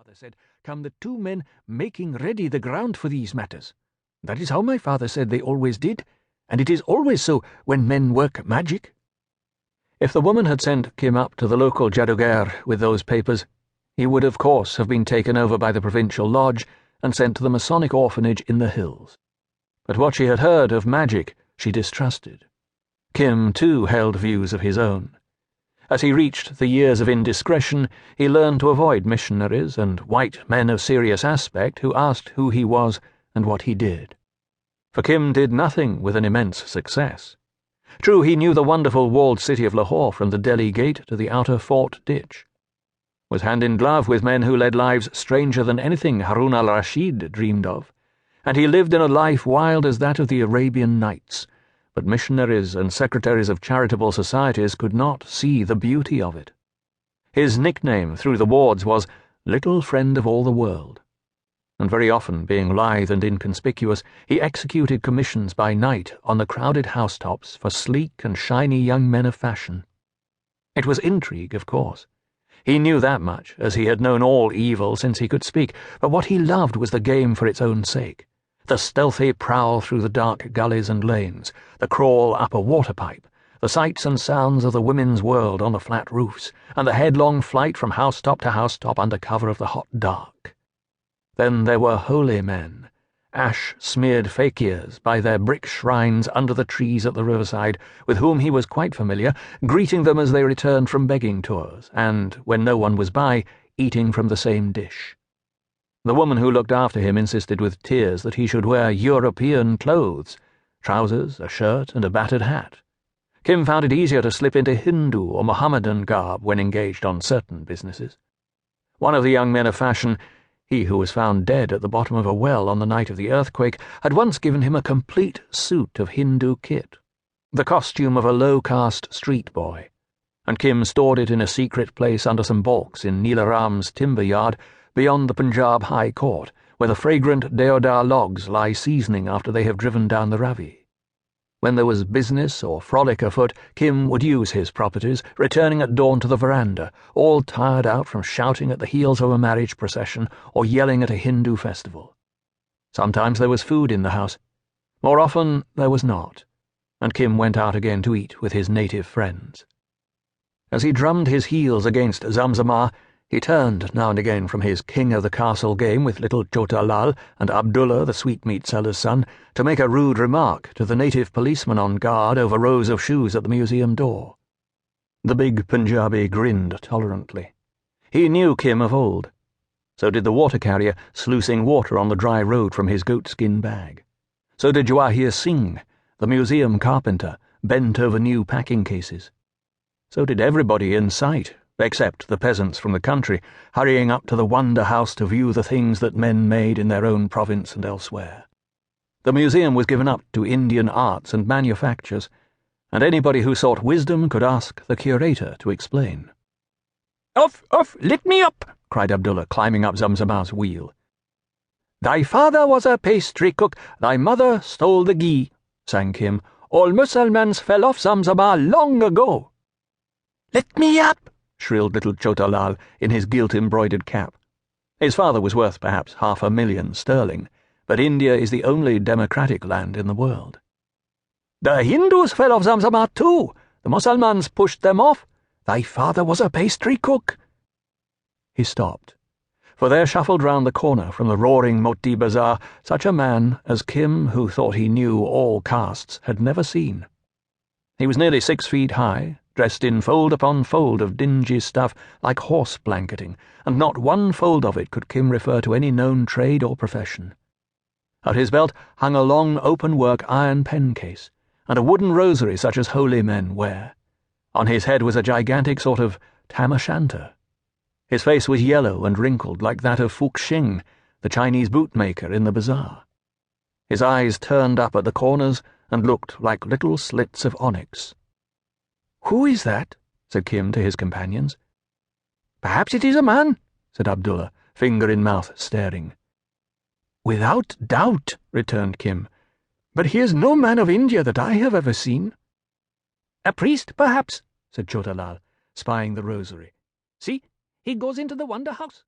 father said, come the two men making ready the ground for these matters. That is how my father said they always did, and it is always so when men work magic. If the woman had sent Kim up to the local jaduger with those papers, he would of course have been taken over by the provincial lodge and sent to the Masonic orphanage in the hills. But what she had heard of magic she distrusted. Kim, too, held views of his own. As he reached the years of indiscretion, he learned to avoid missionaries and white men of serious aspect who asked who he was and what he did. For Kim did nothing with an immense success. True, he knew the wonderful walled city of Lahore from the Delhi gate to the outer fort ditch, was hand in glove with men who led lives stranger than anything Harun al-Rashid dreamed of, and he lived in a life wild as that of the Arabian Nights, but missionaries and secretaries of charitable societies could not see the beauty of it. His nickname through the wards was Little Friend of All the World, and very often, being lithe and inconspicuous, he executed commissions by night on the crowded housetops for sleek and shiny young men of fashion. It was intrigue, of course. He knew that much, as he had known all evil since he could speak, but what he loved was the game for its own sake. The stealthy prowl through the dark gullies and lanes, the crawl up a water-pipe, the sights and sounds of the women's world on the flat roofs, and the headlong flight from housetop to housetop under cover of the hot dark. Then there were holy men, ash-smeared fakirs by their brick shrines under the trees at the riverside, with whom he was quite familiar, greeting them as they returned from begging tours, and, when no one was by, eating from the same dish. The woman who looked after him insisted with tears that he should wear European clothes, trousers, a shirt, and a battered hat. Kim found it easier to slip into Hindu or Mohammedan garb when engaged on certain businesses. One of the young men of fashion, he who was found dead at the bottom of a well on the night of the earthquake, had once given him a complete suit of Hindu kit, the costume of a low-caste street boy, and Kim stored it in a secret place under some balks in Neela Ram's timber yard beyond the Punjab High Court, where the fragrant deodar logs lie seasoning after they have driven down the Ravi. When there was business or frolic afoot, Kim would use his properties, returning at dawn to the veranda, all tired out from shouting at the heels of a marriage procession or yelling at a Hindu festival. Sometimes there was food in the house. More often there was not, and Kim went out again to eat with his native friends. As he drummed his heels against Zamzamah, he turned now and again from his king-of-the-castle game with little Chota Lal and Abdullah, the sweetmeat seller's son, to make a rude remark to the native policeman on guard over rows of shoes at the museum door. The big Punjabi grinned tolerantly. He knew Kim of old. So did the water-carrier sluicing water on the dry road from his goatskin bag. So did Jawahir Singh, the museum carpenter, bent over new packing cases. So did everybody in sight, except the peasants from the country, hurrying up to the Wonder House to view the things that men made in their own province and elsewhere. The museum was given up to Indian arts and manufactures, and anybody who sought wisdom could ask the curator to explain. "Off, let me up!" cried Abdullah, climbing up Zamzamah's wheel. "Thy father was a pastry cook, thy mother stole the ghee," sang Kim. "All Mussalmans fell off Zamzamah long ago." "Let me up!" shrilled little Chota Lal in his gilt-embroidered cap. His father was worth perhaps £500,000 sterling, but India is the only democratic land in the world. "The Hindus fell off Zamzamah too. The Mussalmans pushed them off. Thy father was a pastry cook." He stopped, for there shuffled round the corner from the roaring Moti Bazaar such a man as Kim, who thought he knew all castes, had never seen. He was nearly 6 feet high, dressed in fold upon fold of dingy stuff like horse blanketing, and not one fold of it could Kim refer to any known trade or profession. At his belt hung a long open-work iron pen case, and a wooden rosary such as holy men wear. On his head was a gigantic sort of tam-o'-shanter. His face was yellow and wrinkled like that of Fuxing, the Chinese bootmaker in the bazaar. His eyes turned up at the corners and looked like little slits of onyx. "Who is that?" said Kim to his companions. "Perhaps it is a man," said Abdullah, finger in mouth, staring. "Without doubt," returned Kim, "but he is no man of India that I have ever seen." "A priest, perhaps," said Chota Lal, spying the rosary. "See, he goes into the Wonder House."